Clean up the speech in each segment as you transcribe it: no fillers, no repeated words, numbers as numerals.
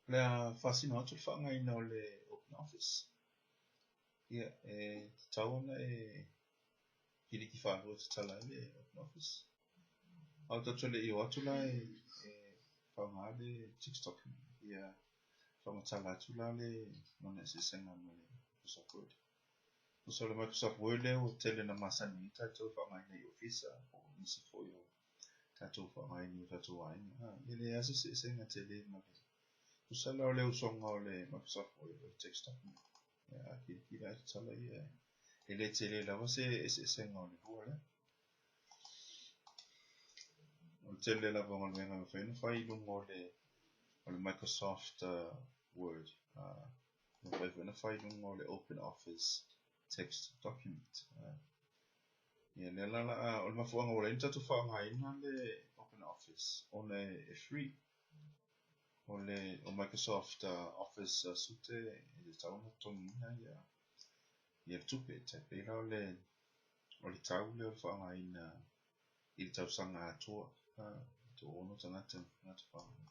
Le fascino atu whaangaina o le Open Office. Ia, tauna hiriki whaarua te tala le Open Office. Au tatu le iwa atu la whaanga le TikTok. Ia, whangatala atu la le mona se senga mo le Microsoft Word. So le Microsoft Word le o tele na masani tatou whaangaina i ofisa o nisi fo yo tatou whaangaina o tatou waina. Ele asa se senga tele ma le usala o le usonga o le Microsoft Word o TikTok. Ia, kira atu tala ia. Ele tele la se senga o le hua le. O tele la vonga le venga whainu whai lungo o le Microsoft Word. Whainu whai lungo o le Open Office text document. Ia, le lala o le mafuanga o le intatu whaangaina le Open Office. O le free. O Microsoft Office sute le tauna tongina ia. Ia tupe te pera o le tau le o le whaangaina i le tau sanga atua. To ono tangata ngata whaangaina.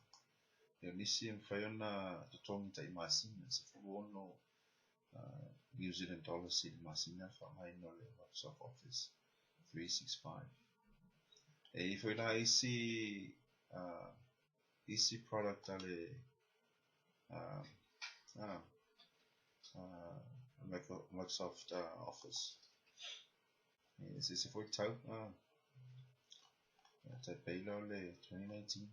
Ia nisi mwhaiona tutongi ta i masina se fulu ono New Zealand dollars si le masina whaangaina o le Microsoft Office 365. I whaila easy product ale Microsoft Office. Se foi tau te peila o le 2019.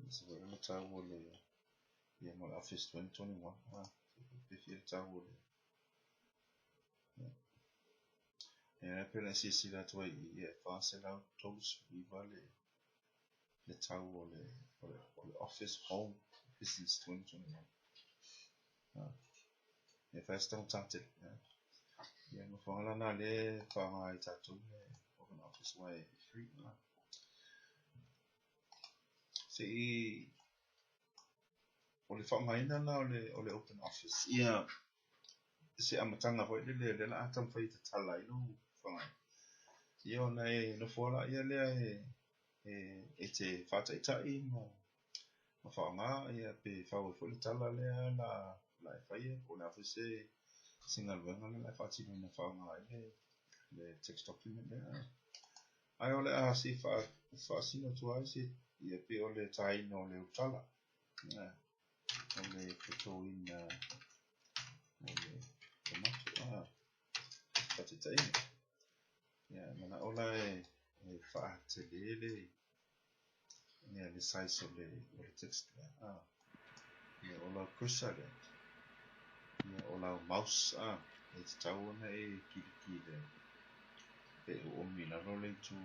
Se foi le tau o le ia mo Office 2021. Pe tau o le ia pena si la toi ia fase la tolus viva le tau o le Office Home Business 2021. Ia fast tau tante. Ia mo whangala na le whanga i tatu le Open Office way free. Se o le whangaina na o le Open Office. Ia se amatanga foi le la atam foi te tala i no whangai. Ia ona no fola ia lea te whata i tai mo whanga ia pe whau foi tala lea la e whaia o le Office singa luenga le whati no na whanga le text document lea. Ai ole si sino tuai si ia pe ole tai no le utala. Ole pito in ole tomato patita in. Ia mana ola whaatelele ia le size ole text lea. Ia ola kusa le. Ia ola mouse e te tau ona kiriki le pe o mina lo le tu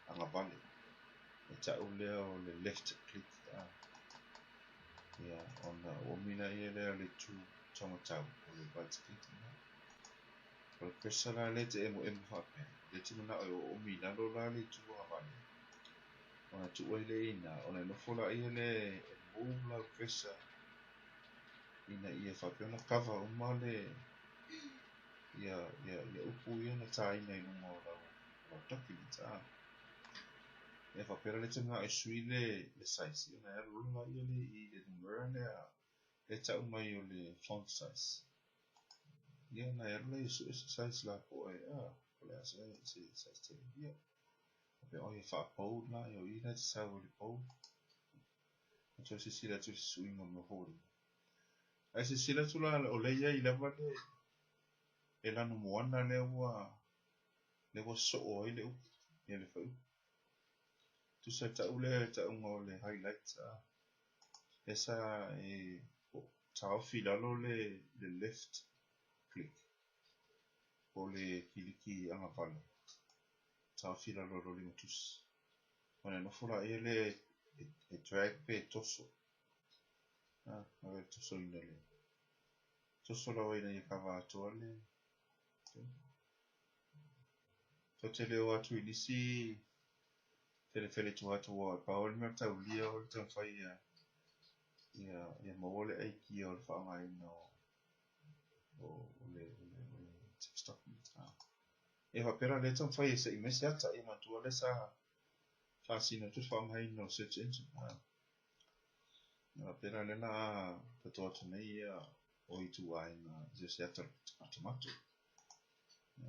anga vale. E tau lea o le left click. Ia ona o mina ia lea le tu tonga tau o le right click. O le kusa la le te emo whape. Le tino na o mina lo la le tu anga vale. Ona tu wai le ina. Ona nofo la ia le move la kusa. Ina ia whape ona cover o ma le ia upu ia na tā ina i lungo o document. Ia whapera le tunga e sui le size. Ia na e runga ia le i le numera le tau mai o le font size. Ia na e rula i su size la po e o le asa se size te ia. Pe o ia whapau na i o ina te sau o le pau. Ato se sila tu se sui ngam no hori. Ai se sila tu la o le ia i lewa le e lanu moana lewa so o i le upu. Ia le whau. Tu sa tau le tau ngā le highlights esa tau filalo le left click o le kiliki anga pala tau filalo lo le matus ona no fura e le drag pe toso ave toso ina le toso la waina i kava atoa le to te leo atu inisi fele tu atu wa pa ol me tau lia o tau fai ia mawole aiki o le whaangai no o le text document. E whapera le tau fai sa i mesi ata i matua le sa whaasina tu whaangai no search engine. pera le na patoa tuna ia o I tu ai na just after tomato.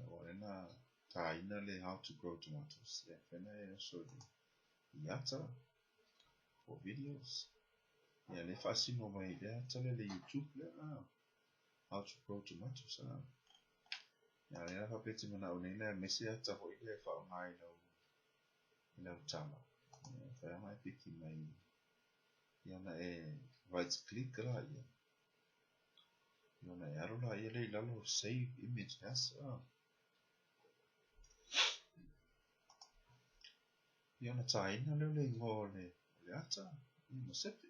O le na taina le how to grow tomatoes. Yeah, pena e so iata for videos. Yeah, le fascino mai le ata le YouTube le how to grow tomatoes. Yeah, le na papeti mana o nei na mesi ata ho ile fa mai no tama. Fa mai piki mai. Ia na right click la ia. Ia aro la ia le lalo save image as. Ia na taina le ngole le ata no sete.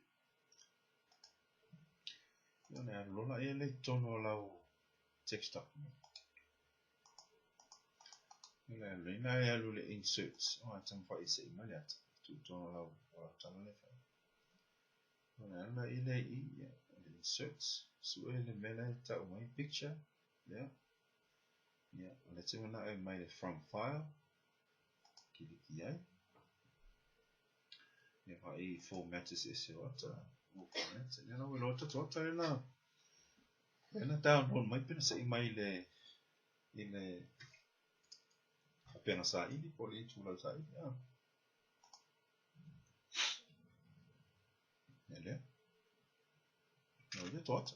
Ia na aro la ia le tono lau text document. Ia le na ia le inserts. Tama fa isa ima le ata. Tu tono lau tama le fa. Ia na ia le inserts. So le mele ta o mai picture. Yeah. Yeah. Let's see when I made it from file. Kiliki ai. Ia I format is what format. Ia na welo tota na. Ena download mai pena sa mai le pena sa ili poli tula sa ili. Ele. No le tota.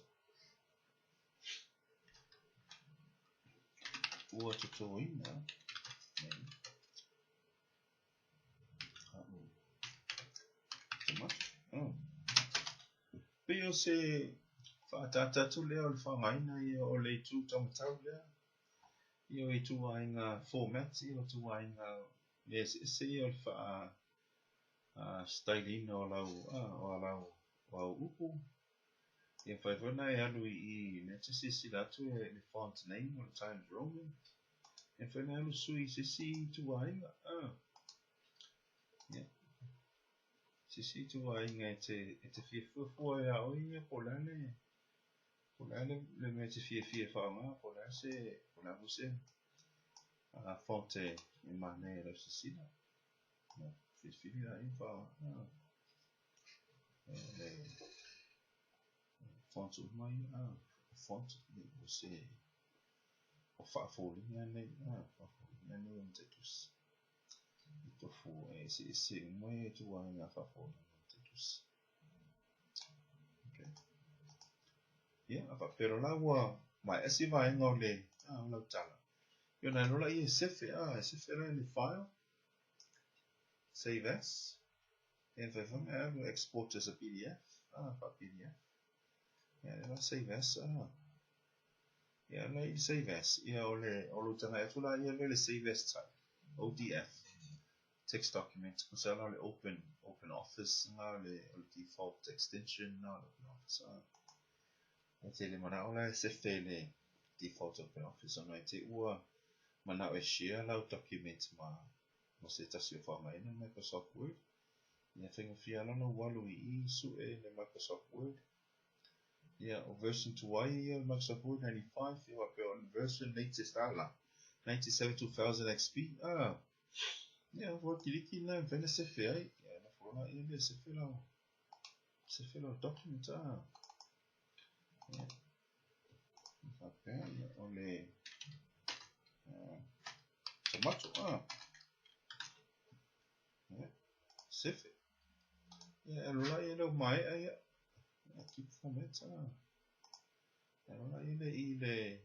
Ua toto ina. Pio se whaatata tu lea o le whangaina I o le tu tamatau lea. I o I tu ainga format, I o tu ainga se I o le wha styleina o lau o upu. Ia whaiwana alu I ne te sisi latu le font name o le Times Roman. Ia whaina alu sui sisi tu ainga. Ia. Sisi tu ainga te fia ia o ia polane. Polane le me te fia whaonga. Polane se fonte I mane le sisi na. Fili la I whaonga. Font o mai. Font o se o whaafolinga nei. Whaafolinga nei o te tusi. Tofu se mai tu ainga whaafolinga o te tusi. Okay. Yeah, pero la wa mai esi vai ngole la tala. Yo na lola I sefe la ni file. Save as. And if I export as a PDF. PDF. Yeah, la save as. Yeah, la I save as. Yeah, ole tanga e fula ia le save as type. ODF. Text document. So la le open office na le default extension na open office. Te le mana ola se le default open office ona te ua mana o share lau document ma no se tasi o whama ina Microsoft Word. Ia whenga whia lana walu I su le Microsoft Word. Ia o version 2 ia Microsoft Word 95 ia wape on version latest ala 97 2000 XP. Ia wa kiliki na vena se whea ia na whona ia le se whea lau document. Yeah. Okay, ole tomato yeah. Sife. Yeah, lola ile mai ai keep format lola ile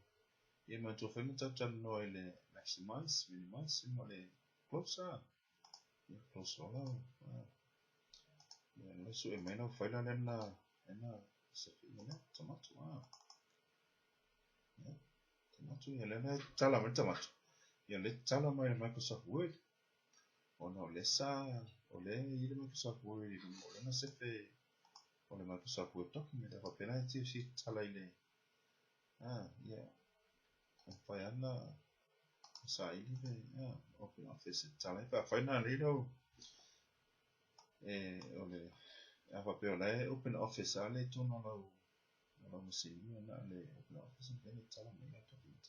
man to fema tata no ile maximize minimize le close yeah close lola yeah no so e mena faila na sife ile tomato yeah tomato ile na tala mai tomato yeah le tala mai Microsoft Word ona ole ile Microsoft Word ile ole na sefe ole Microsoft Word document fa pena ti si tala ile yeah fa yana sa ile open office tala fa na ile ole fa pe ole open office ale tono lo musini na le open office pena tala mai document